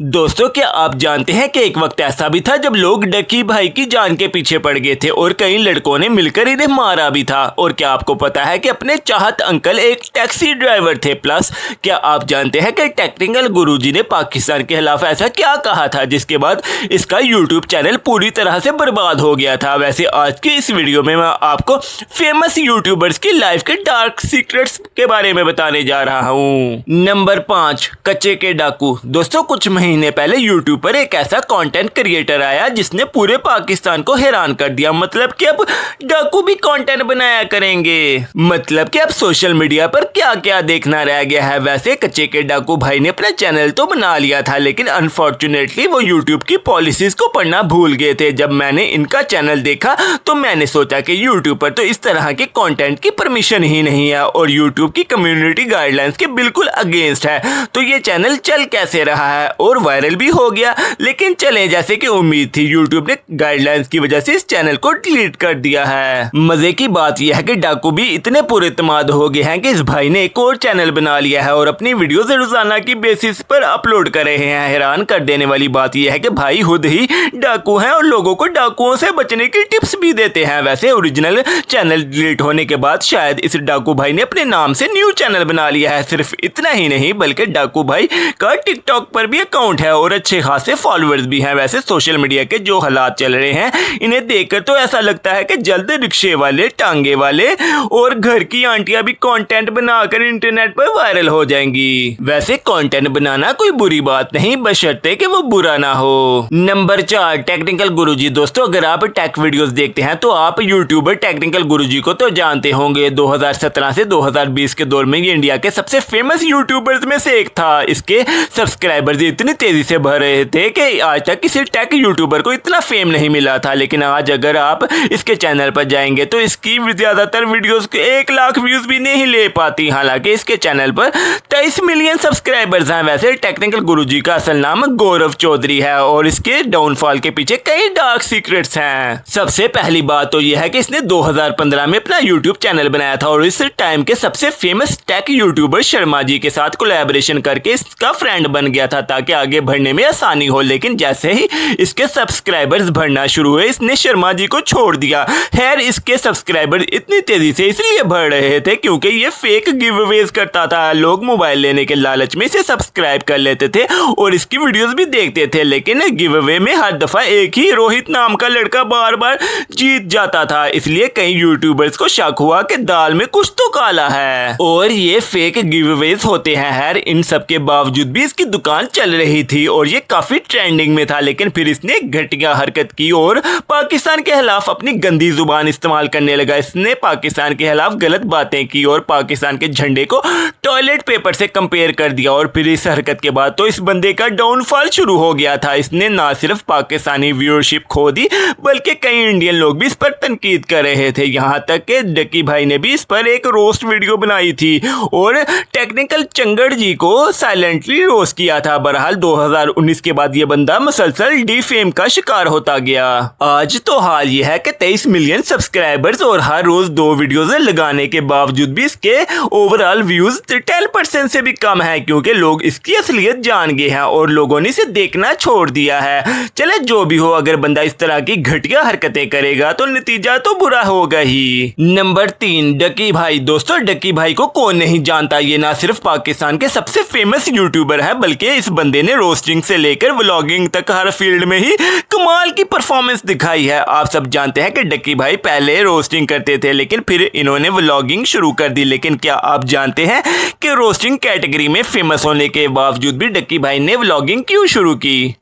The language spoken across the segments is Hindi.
दोस्तों, क्या आप जानते हैं कि एक वक्त ऐसा भी था जब लोग डकी भाई की जान के पीछे पड़ गए थे और कई लड़कों ने मिलकर इन्हें मारा भी था। और क्या आपको पता है कि अपने चाहत अंकल एक टैक्सी ड्राइवर थे। प्लस क्या आप जानते हैं कि टेक्निकल गुरुजी ने पाकिस्तान के खिलाफ ऐसा क्या कहा था जिसके बाद इसका यूट्यूब चैनल पूरी तरह से बर्बाद हो गया था। वैसे आज की इस वीडियो में मैं आपको फेमस यूट्यूबर्स की लाइफ के डार्क सीक्रेट्स के बारे में बताने जा रहा हूँ। नंबर 5, कच्चे के डाकू। दोस्तों, कुछ महीने पहले यूट्यूब पर एक ऐसा कंटेंट क्रिएटर आया जिसने पूरे पाकिस्तान को हैरान कर दिया। मतलब कि अब डाकू भी कंटेंट बनाया करेंगे। मतलब कि अब सोशल मीडिया पर क्या क्या देखना रह गया है। वैसे कच्चे के डाकू भाई ने अपना चैनल तो बना लिया था, लेकिन अनफॉर्चुनेटली वो यूट्यूब की पॉलिसीज को पढ़ना भूल गए थे। जब मैंने इनका चैनल देखा तो मैंने सोचा कि यूट्यूब पर तो इस तरह के कंटेंट की परमिशन ही नहीं है और यूट्यूब की कम्युनिटी गाइडलाइंस के बिल्कुल अगेंस्ट है, तो ये चैनल चल कैसे रहा है। और वायरल भी हो गया, लेकिन चले जैसे कि उम्मीद थी, यूट्यूब ने गाइडलाइंस की वजह से इस चैनल को डिलीट कर दिया है। मजे की बात यह है कि डाकू भी इतने पुरएतमाद हो गए हैं कि इस भाई ने एक और चैनल बना लिया है और अपनी वीडियोस रोजाना की बेसिस पर अपलोड कर रहे हैं। हैरान कर देने वाली बात यह है कि भाई खुद ही डाकू हैं और लोगों को डाकुओं से बचने की टिप्स भी देते हैं। वैसे ओरिजिनल चैनल डिलीट होने के बाद शायद इस डाकू भाई ने अपने नाम से न्यू चैनल बना लिया है। सिर्फ इतना ही नहीं, बल्कि डाकू भाई का टिकटॉक पर भी अकाउंट है और अच्छे खासे फॉलोअर्स भी हैं। वैसे सोशल मीडिया के जो हालात चल रहे हैं, इन्हें देखकर तो ऐसा लगता है कि जल्द रिक्शे वाले, टांगे वाले और घर की आंटियां भी कंटेंट बनाकर इंटरनेट पर वायरल हो जाएंगी। वैसे कंटेंट बनाना कोई बुरी बात नहीं, बशर्ते कि वो बुरा ना हो। नंबर 4, टेक्निकल गुरुजी। दोस्तों, अगर आप टेक वीडियोस देखते हैं तो आप यूट्यूबर टेक्निकल गुरुजी को तो जानते होंगे। 2017 से 2020 के दौर में ये इंडिया के सबसे फेमस यूट्यूबर्स में से एक था। इसके सब्सक्राइबर्स इतनी तेजी से बढ़ रहे थे कि आज तक किसी टेक यूट्यूबर को इतना फेम नहीं मिला था। लेकिन आज अगर आप इसके चैनल पर जाएंगे तो इसकी ज्यादातर वीडियोस के 1 लाख व्यूज भी नहीं ले पाती। हालांकि इसके चैनल पर 23 मिलियन सब्सक्राइबर्स हैं। वैसे टेक्निकल गुरुजी का असल नाम गौरव चौधरी है और इसके डाउनफॉल के पीछे कई डार्क सीक्रेट्स हैं। सबसे पहली बात तो यह है कि इसने 2015 में अपना यूट्यूब चैनल बनाया था और इस टाइम के सबसे famous tech YouTuber Sharma ji के साथ कोलैबोरेशन करके इसका फ्रेंड बन गया था ताकि आगे बढ़ने में आसानी हो। लेकिन जैसे ही इसके सब्सक्राइबर्स बढ़ना शुरू हुए, इसने शर्मा जी को छोड़ दिया। खैर, इसके सब्सक्राइबर्स इतनी तेजी से इसलिए बढ़ रहे थे क्योंकि ये फेक गिवअवेज करता था। लोग मोबाइल लेने के लालच में इसे सब्सक्राइब कर लेते थे और इसकी वीडियोस भी देखते थे, लेकिन गिवअवे में हर दफा एक ही रोहित नाम का लड़का बार बार जीत जाता था। इसलिए कई यूट्यूबर्स को शक हुआ कि दाल में कुछ तो काला है और ये फेक गिवअवेज होते हैं। खैर, इन सब के बावजूद भी इसकी दुकान चल रही थी और ये काफी ट्रेंडिंग में था। लेकिन फिर इसने घटिया हरकत की और पाकिस्तान के खिलाफ अपनी गंदी जुबान इस्तेमाल करने लगा। इसने पाकिस्तान के खिलाफ गलत बातें की और पाकिस्तान के झंडे को टॉयलेट पेपर से कंपेयर कर दिया। और फिर इस हरकत के बाद तो इस बंदे का डाउनफॉल शुरू हो गया था। इसने ना सिर्फ पाकिस्तानी व्यूअरशिप खो दी, बल्कि कई इंडियन लोग भी इस पर तनकीद कर रहे थे। यहाँ तक कि डकी भाई ने भी इस पर एक रोस्ट वीडियो बनाई थी और टेक्निकल चंगड़ जी को साइलेंटली रोस्ट किया था। बहरहाल 2019 के बाद ये बंदा मुसलसल डिफेम का शिकार होता गया। आज तो हाल ये है कि 23 मिलियन सब्सक्राइबर्स और हर रोज 2 वीडियोस लगाने के बावजूद भी इसके ओवरऑल व्यूज 10% से भी कम है, क्योंकि लोग इसकी असलियत जान गए हैं और लोगों ने इसे देखना छोड़ दिया है। चले जो भी हो, अगर बंदा इस तरह की घटिया हरकतें करेगा तो नतीजा तो बुरा होगा ही। नंबर 3, डकी भाई। दोस्तों, डकी भाई को कौन नहीं जानता। ये ना सिर्फ पाकिस्तान के सबसे फेमस यूट्यूबर है, बल्कि इस बंदे ने रोस्टिंग से लेकर व्लॉगिंग तक हर फील्ड में ही कमाल की परफॉर्मेंस दिखाई है। आप सब जानते हैं कि डकी भाई पहले रोस्टिंग करते थे, लेकिन फिर इन्होंने व्लॉगिंग शुरू कर दी। लेकिन क्या आप जानते हैं कि रोस्टिंग कैटेगरी में फेमस होने के बावजूद भी डकी भाई ने व्लॉगिंग क्यों शुरू की?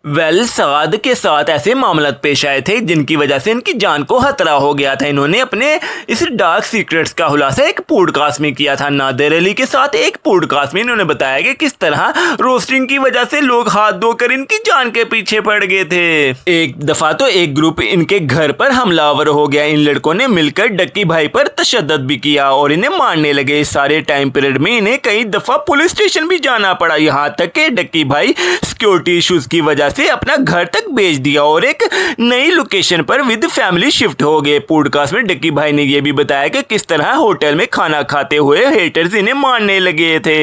साद के साथ ऐसे मामला पेश आए थे जिनकी वजह से इनकी जान को खतरा हो गया था। इन्होंने अपने इस डार्क सीक्रेट्स का खुलासा एक पॉडकास्ट में किया था। नादिर अली के साथ एक पॉडकास्ट में इन्होंने बताया कि किस तरह रोस्टिंग की वजह से लोग हाथ धोकर इनकी जान के पीछे पड़ गए थे। एक दफा तो एक ग्रुप इनके घर पर हमलावर हो गया। इन लड़कों ने मिलकर डक्की भाई पर तशद्दुद भी किया और इन्हें मारने लगे। इस सारे टाइम पीरियड में इन्हें कई दफा पुलिस स्टेशन भी जाना पड़ा, यहाँ तक कि डक्की भाई सिक्योरिटी इश्यूज की वजह से अपना घर तक बेच दिया और एक नई लोकेशन पर विद फैमिली शिफ्ट हो गए। पॉडकास्ट में डक्की भाई ने यह भी बताया कि किस तरह होटल में खाना खाते हुए हेटर्स इन्हें मारने लगे थे।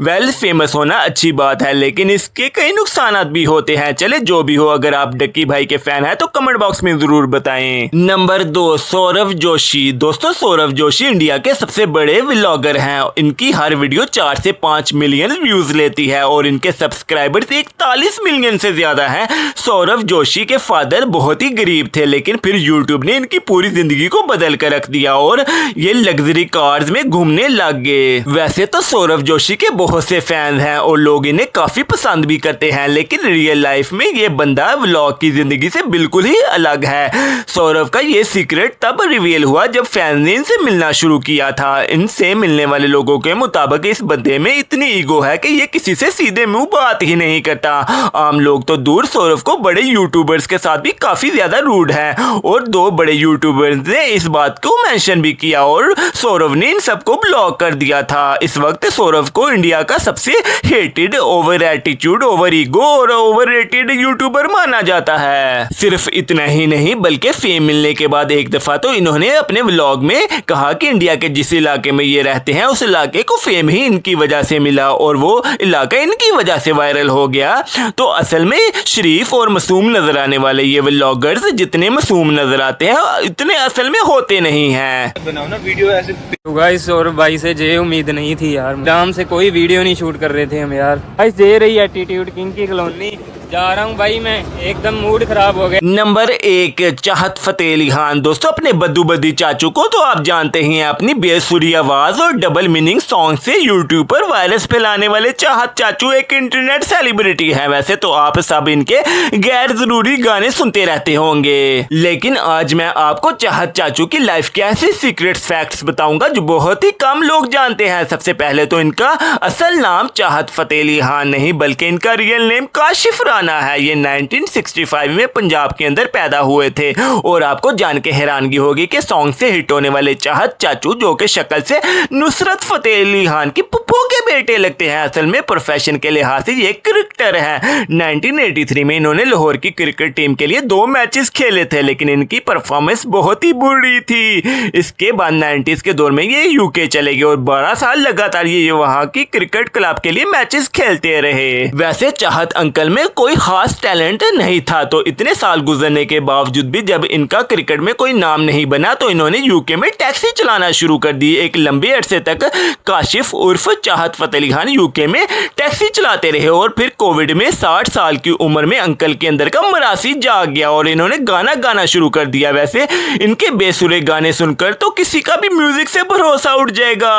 वेल, फेमस होना अच्छी बात है, लेकिन इसके कई नुकसान भी होते हैं। चले जो भी हो, अगर आप डक्की भाई के फैन हैं तो कमेंट बॉक्स में जरूर बताएं। नंबर 2, सौरव जोशी। दोस्तों, सौरव जोशी इंडिया के सबसे बड़े व्लॉगर हैं। इनकी हर वीडियो 4 से 5 मिलियन व्यूज लेती है और इनके सब्सक्राइबर्स 41 मिलियन से ज्यादा हैं। सौरव जोशी के फादर बहुत ही गरीब थे, लेकिन फिर यूट्यूब ने इनकी पूरी जिंदगी को बदल कर रख दिया और ये लग्जरी कार्स में घूमने लग गए। वैसे तो सौरव जोशी के बहुत से फैंस हैं और लोग इन्हें काफी पसंद भी करते हैं, लेकिन रियल लाइफ में ये बंदा व्लॉग की जिंदगी से बिल्कुल ही अलग है। सौरव का ये सीक्रेट तब रिवील हुआ जब फैंस ने इनसे मिलना शुरू किया था। इनसे मिलने वाले लोगों के मुताबिक इस बंदे में इतनी ईगो है कि ये किसी से सीधे मुंह बात ही नहीं करता। आम लोग तो दूर, सौरव को बड़े यूट्यूबर्स के साथ भी काफी ज्यादा रूड है और 2 बड़े यूट्यूबर्स ने इस बात को मेंशन भी किया और सौरव ने इन सबको ब्लॉक कर दिया था। इस वक्त सौरव को इंडिया का सबसे hated, over attitude, over ego और ओवर रेटेड यूट्यूबर माना जाता है। सिर्फ इतना ही नहीं, बल्कि फेम मिलने के बाद एक दफा तो इन्होंने अपने व्लॉग में कहा कि इंडिया के जिस इलाके में ये रहते हैं उस इलाके को फेम ही इनकी वजह से मिला और वो इलाका इनकी वजह से वायरल हो गया। तो असल में शरीफ और मासूम नजर आने वाले ये व्लॉगर्स जितने मासूम नजर आते हैं इतने असल में होते नहीं हैं। बनाओ ना वीडियो ऐसे। तो गाइस, और भाई से ये उम्मीद नहीं थी यार, नाम से कोई वीडियो नहीं शूट कर रहे थे हम यार। गाइस, दे रही एटीट्यूड किंग की कॉलोनी जा रहा हूँ भाई, मैं एकदम मूड खराब हो गया। नंबर 1, चाहत फतेह अली खान। दोस्तों, अपने बद्दू बद्दी चाचू को तो आप जानते ही हैं। अपनी बेसुरी आवाज और डबल मीनिंग सॉन्ग से यूट्यूब पर वायरस फैलाने वाले चाहत चाचू एक इंटरनेट सेलिब्रिटी है। वैसे तो आप सब इनके गैर जरूरी गाने सुनते रहते होंगे, लेकिन आज मैं आपको चाहत चाचू की लाइफ के ऐसे सीक्रेट फैक्ट्स बताऊंगा जो बहुत ही कम लोग जानते हैं। सबसे पहले तो इनका असल नाम चाहत फतेह अली खान नहीं, बल्कि इनका रियल नेम काशिफ है। ये 1965 में पंजाब के अंदर पैदा हुए थे और आपको जान के हैरानगी होगी कि सॉन्ग से हिट होने वाले चाहत चाचू, जो कि शक्ल से नुसरत फतेह अली खान की पुप्पो के बेटे लगते हैं, असल में प्रोफेशन के लिहाज से ये क्रिकेटर है। 1983 में इन्होंने लाहौर की क्रिकेट टीम के लिए 2 मैचेस खेले थे, लेकिन इनकी परफॉर्मेंस बहुत ही बुरी थी। इसके बाद 90s के दौर में ये यूके चले गए और 12 साल लगातार ये वहां की क्रिकेट क्लब के लिए मैचेस खेलते रहे। वैसे चाहत अंकल में कोई खास टैलेंट नहीं था, तो इतने साल गुजरने के बावजूद भी जब इनका क्रिकेट में कोई नाम नहीं बना तो इन्होंने यूके में टैक्सी चलाना शुरू कर दी। एक लंबे अरसे तक काशिफ उर्फ चाहत फतेह अली खान यूके में टैक्सी चलाते रहे और फिर कोविड में 60 साल की उम्र में अंकल के अंदर का मरासी जाग गया और इन्होंने गाना गाना शुरू कर दिया। वैसे इनके बेसुरे गाने सुनकर तो किसी का भी म्यूजिक से भरोसा उठ जाएगा।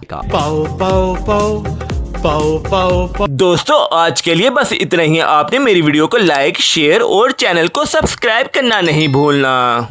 पाओ पाओ पाओ पाओ पाओ पाओ। दोस्तों, आज के लिए बस इतना ही। आपने मेरी वीडियो को लाइक, शेयर और चैनल को सब्सक्राइब करना नहीं भूलना।